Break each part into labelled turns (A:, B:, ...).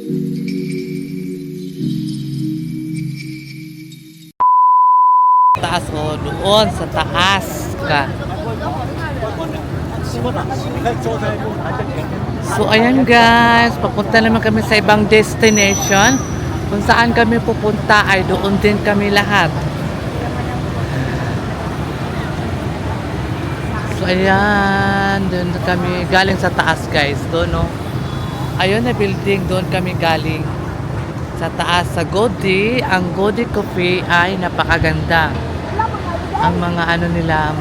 A: Taas o doon sa taas ka. So ayan guys, papunta naman kami sa ibang destination. Kung saan kami pupunta ay doon din kami lahat. So ayan, doon kami galing sa taas guys, doon no. Ayun na building, doon kami galing sa taas sa Godi. Ang Godi Coffee ay napakaganda. Ang mga ano nila,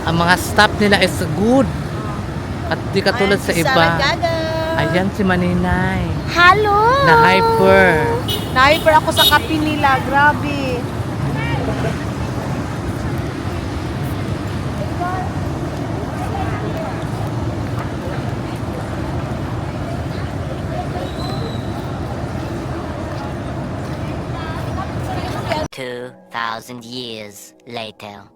A: ang mga staff nila is good. At di katulad sa iba. Ayan si Maninay.
B: Hello!
A: Na-hyper.
B: Na-hyper ako sa kape nila. Grabe.
C: Thousand years later.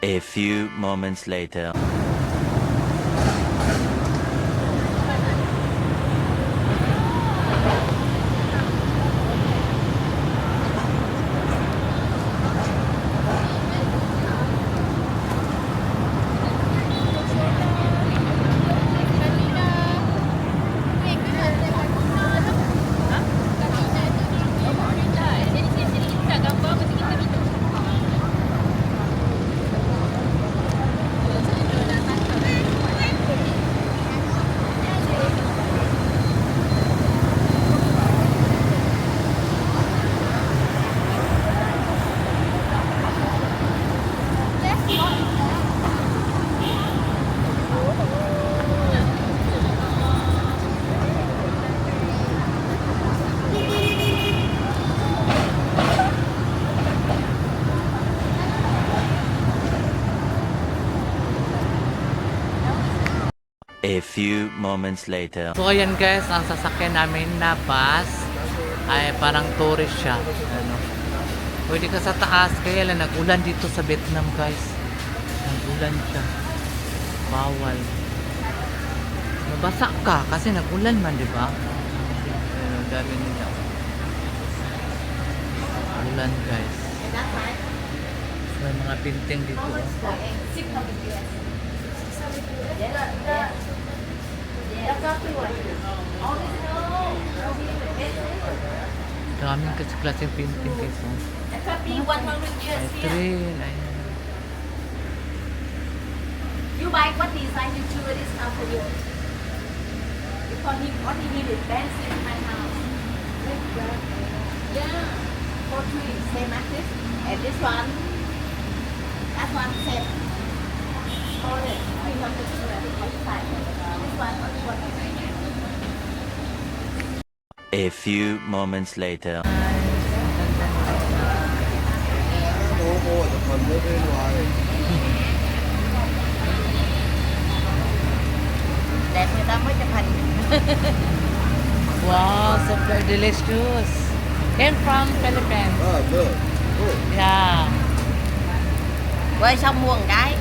D: A few moments later. A few moments later.
A: So ayan guys, ang sasakyan namin na bus ay parang tourist siya. Ano? Pwede ka sa taas, kaya lang nag-ulan dito sa Vietnam guys. Nag-ulan siya. Bawal. Mabasa ka kasi nag-ulan man, di ba? Pero dami nila. Ulan guys. May mga pinting dito. Daming kasi klaseng painting guys. Ay, train. Ayan.
E: You buy what design you choose, it is not for you. Because he what he needed dance in my house. Yeah. For three, same mattress. And this one, that one set. All it, 325. This one only 1.
D: A few moments later.
E: Đẹp người ta mới chụp hình.
A: Wow, super delicious. Came from Philippines.
F: Oh, good. Cool.
A: Yeah.
E: Quay xong mua một cái.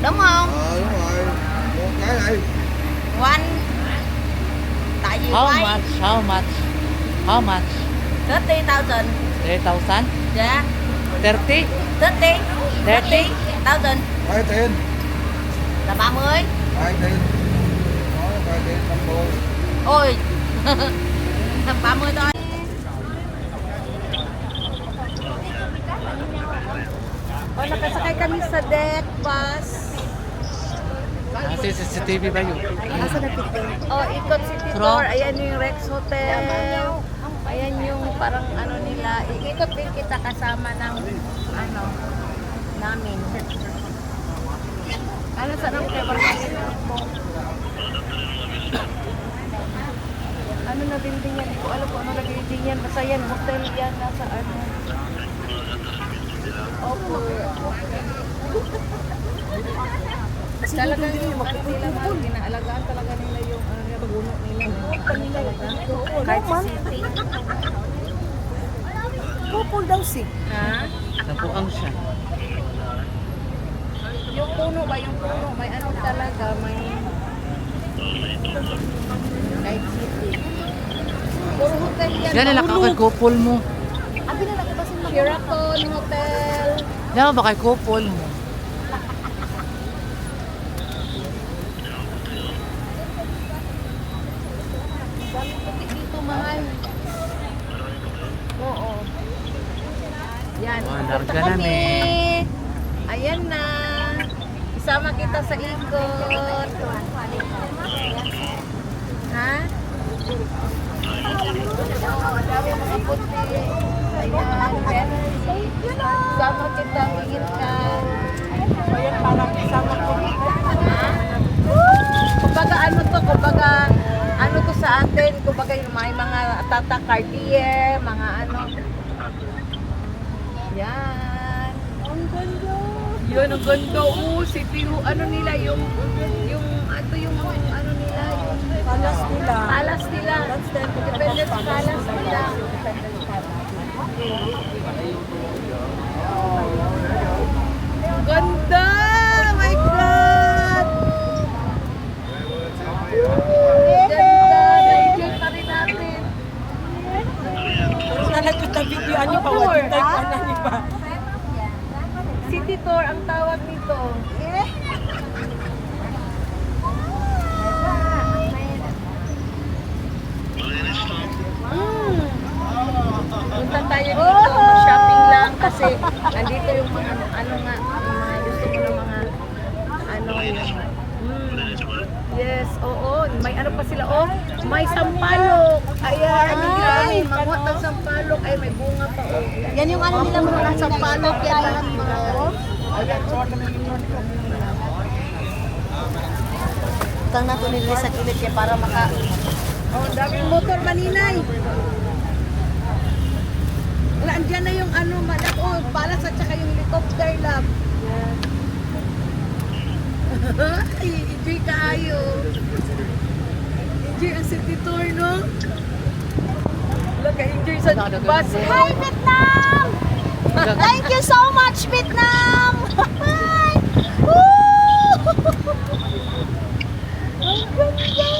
E: Đúng không?
F: Đúng rồi. Một cái này.
E: One. Tại vì
A: How
E: quay
A: much? How much? How much?
E: 30,000.
A: 3,000?
E: Dạ.
A: 30?
E: 30. 30,000
F: Hai tiền.
E: là 30.
F: Hai tiền. Đó, hai tiền 50.
E: Ôi. 30 thôi.
B: O, nakasakay kami sa deck bus.
A: Kasi CCTV ba yun?
B: Asa na pito? O, ikot City
A: Trump.
B: Tour. Ayan yung Rex Hotel. Ayan yung parang ano nila. Ikot din kita kasama ng ano namin. Ano sa nang favorite mo? Ano na building yan? Hindi ko alam kung ano na building yan. Basta yan, hotel yan. Nasa ano. Opo. Talagang yung nila man, pinaalagaan talaga nila yung ano nila, puno nila. Kahit sa city. Kupol daw si. Ha?
A: Nabuang siya.
B: Yung puno ba? Yung puno, may ano talaga, may kahit city. Puro hotel yan.
A: Yan nila ka kay couple mo.
B: Abi na lang ba sa Sheraton Hotel.
A: Yan ba kay couple mo?
B: Dami puti dito, mahal. Oo. Yan.
A: Oh,
B: Punta
A: larga na,
B: kami. Ayan na. Isama kita sa ikot. Ha? Dami mga puti. Ayan. Isama kita, higit ka. Ayan, parang isama ko dito. Ha? Kumbaga ano to, kumbaga ano to sa atin, kumbaga yung may mga Tata Cartier, mga ano. Yan. Ang ganda. Yun, ang ganda. Oh, city, ano nila, yung ano nila, yung Palace nila. Palace nila. Independence Palace nila. Ganda! My God! Ganda! Na-enjoy pa rin natin.
G: Nakita video ani pa wala tayo ani ba.
B: City tour ang tawag nito. Punta tayo dito, shopping lang kasi nandito yung mga ano nga, yung mga gusto mo ng mga ano yes, oo, may ano pa sila, oh, may sampalok. Ayan, hindi kami manguha ng sampalok, ay may bunga pa, oh. Yan yung ano nila mga sampalok, yan lahat mga, oh. Ayan,
E: Utang na to nila sa kilid kaya para maka...
B: oh, daming motor maninay. Wala, andyan na yung ano, malak, oh, palas at saka yung helicopter lang. Ay, enjoy kaayo. Enjoy ang city tour, no? Wala ka enjoy sa bus. Hi, Vietnam! Thank you so much, Vietnam! Hi! Woo! Ang ganda!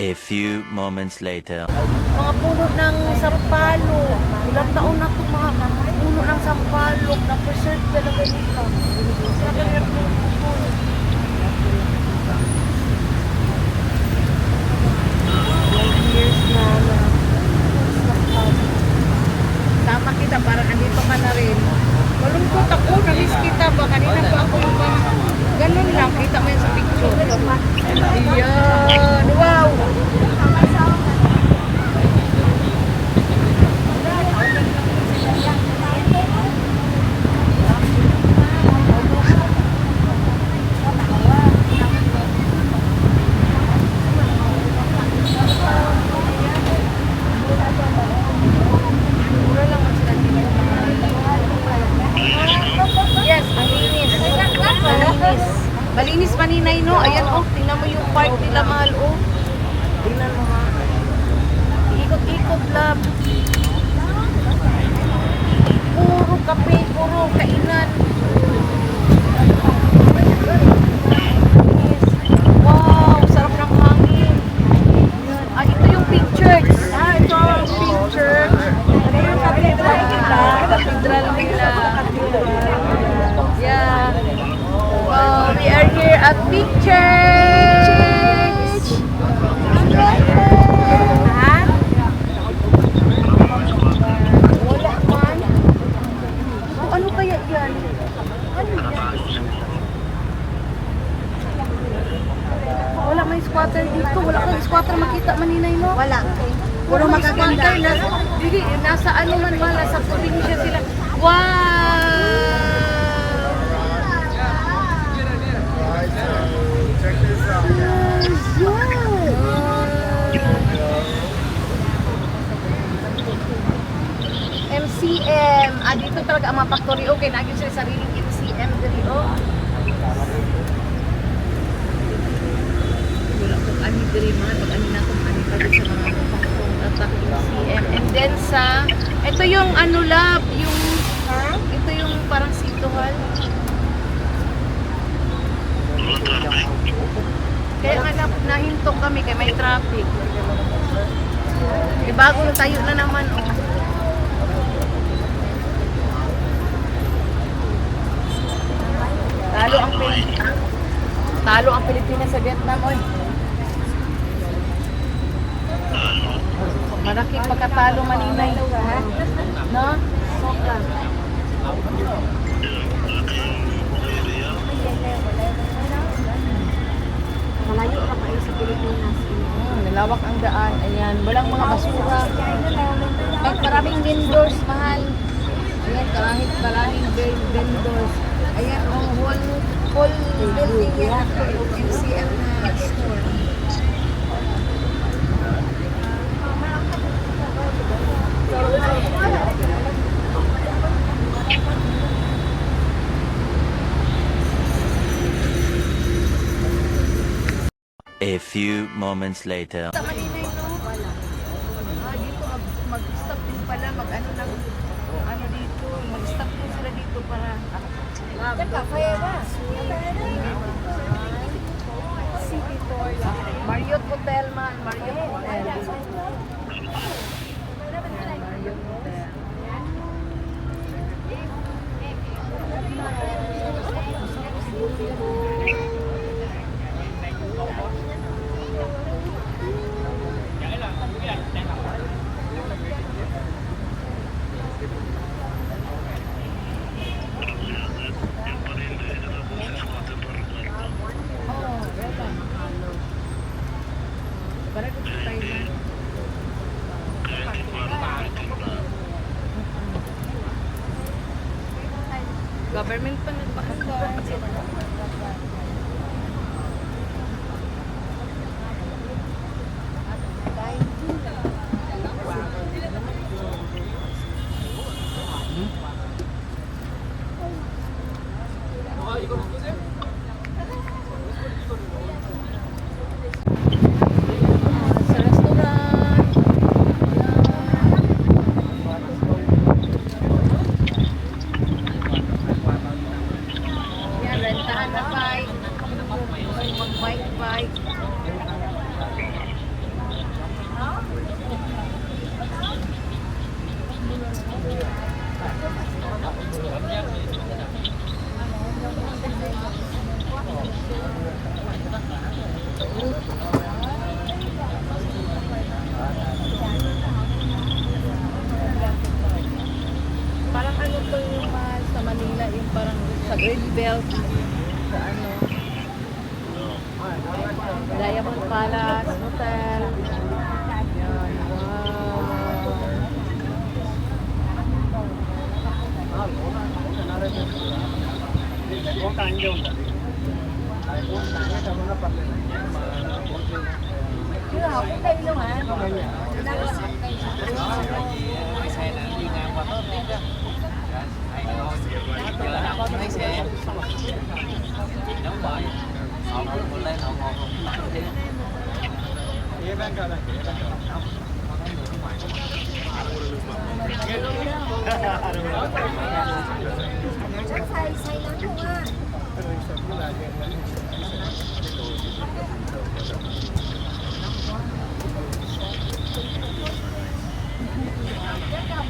D: A few moments later.
B: Mga puno ng sampalok. Ilang taon na ito mga puno ng sampalok na preserve talaga nila. Talaga nila puno. Years na tama kita, parang andito ka na rin. Malungkot ako, na-miss kita ba? Kanina pa ako yung ganun lang, kita mo yun sa picture. Ayan, wow! Yes, malinis. Malinis. Malinis maninay, no? Ayan, oh. Tingnan mo yung park nila, mahal, oh. Tingnan mo, ha. Ikot-ikot lang. kape, puro kainan. Wow, sarap ng hangin. Ah, ito yung picture. Ah, ito yung picture. Ito yung katedral nila. Katedral nila. Yeah. Wow, we are here at Big Church. Ha? Wala man. Oh, ano kaya yan? Ano yan? Wala may squatter dito. Wala kang squatter makita maninay no? Wala. Puro magaganda. Hindi, nasa ano man wala. Sa probinsya sila. Wow!
F: Check this out.
B: MCM. Ah, dito talaga ang mga factory. Okay, nagyan sila sariling MCM dito. Oh. Wala kong ani diri man. Pag-ani na kong ani pa din sa mga attack MCM. And then sa, ito yung ano lab, yung, ito yung parang City Hall. Kaya nga nahinto kami kaya may traffic. Eh, bagong tayo na naman, oh. Talo ang Pilipinas sa Vietnam, oy. Malaking pagkatalo maninay, ha? No? Sobra.
E: Malayo pa kayo sa Pilipinas.
B: Nalawak ang daan. Ayan, walang mga basura. May maraming vendors, mahal. Ayan, maraming vendors. Ayan, ang whole building yan. MCM na store.
D: A few moments later.
B: Sa Maninay, no? Ah, dito mag-stop din pala, mag-ano lang, ano dito, mag-stop din sila dito para Marriott Hotel man, Marriott Hotel. Marriott Hotel. Government pa nagpakasal. Sa restaurant. Yan, rentahan na bike. Mag-bike bike. Parang ano to yung mahal sa Manila, yung parang sa Greenbelt, sa ano, Diamond Palace Hotel. Yan, wow. M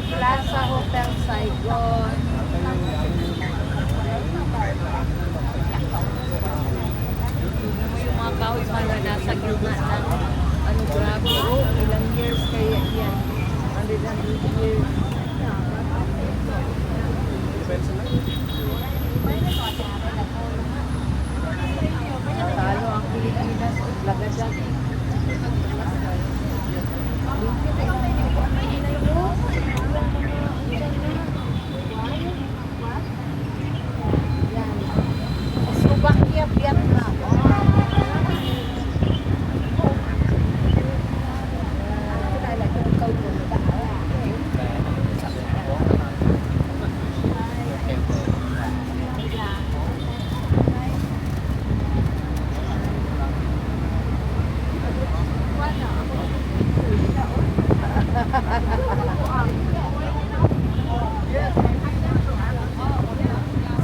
B: Plaza Hotel Saigon. Yung mga kahoy pala nasa gitna ng ano, grabe. Oh, ilang years kaya yan. 100 years. Talo ang Pilipinas. Lagadan. Slovakia, Vietnam.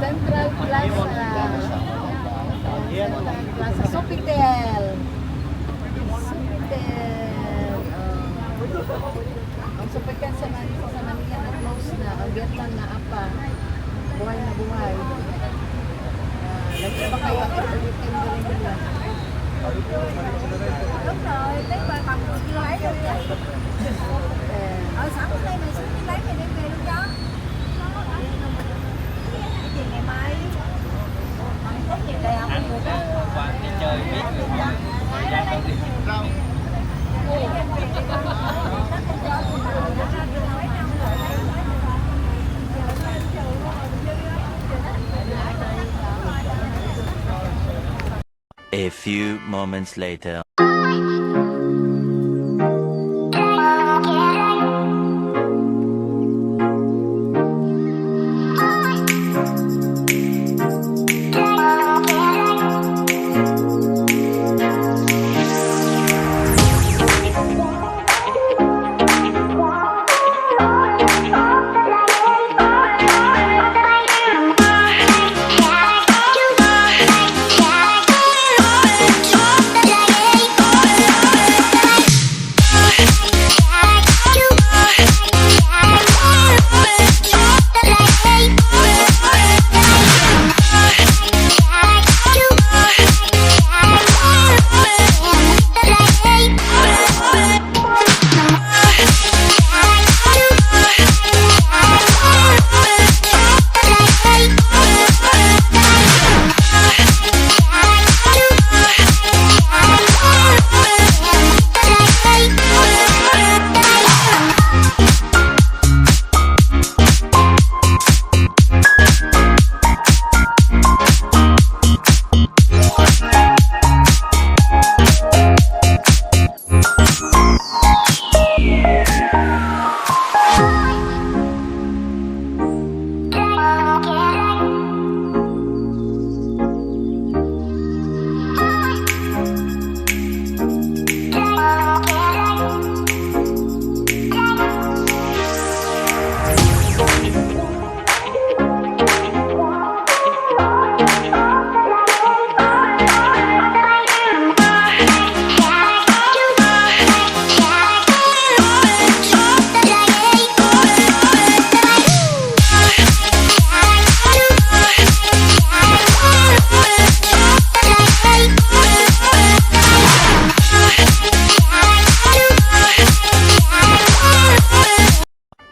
B: Central Plaza. Plaza Sofitel. Sofitel. Ang Sofitel sa Manila na close na. Ang Vietnam na apa. Buhay na buhay. Lagi ba kayo ang ulitin na rin nila? Đúng rồi, lấy bài bằng chưa lấy được chứ. Sẵn hôm nay mày xuống đi lấy mày đem về luôn cho. Cái gì ngày mai? Tốt nghiệp đại học rồi đó.
H: Đi chơi biết người ra đâu đi đâu.
D: A few moments later.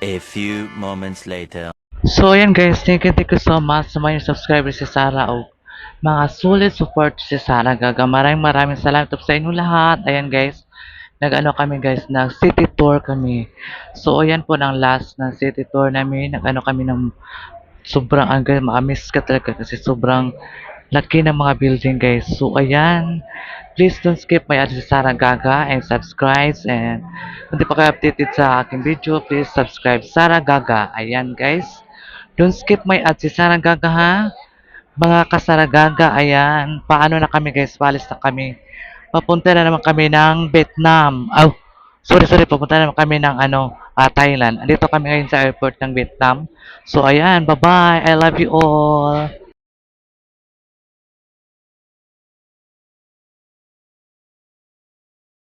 D: A few moments later.
A: So ayan guys, thank you so much sa mga subscribers si Sarah o mga solid support si Sarah Gaga. Maraming salamat sa inyo lahat. Ayan guys, nag-ano kami guys, nag city tour kami. So, ayan po ang last na city tour namin. Nag-ano kami ng sobrang, makamiss ka talaga kasi sobrang laki ng mga building guys. So, ayan. Please don't skip my ad si Sarah Gaga and subscribe. And kung di pa kayo updated sa aking video, please subscribe Sarah Gaga. Ayan guys. Don't skip my ad si Sarah Gaga ha. Mga kasaragaga, ayan. Paano na kami guys? Palis na kami. Papunta na naman kami ng Vietnam. Oh, sorry. Papunta na naman kami ng Thailand. Andito kami ngayon sa airport ng Vietnam. So, ayan. Bye-bye. I love you all.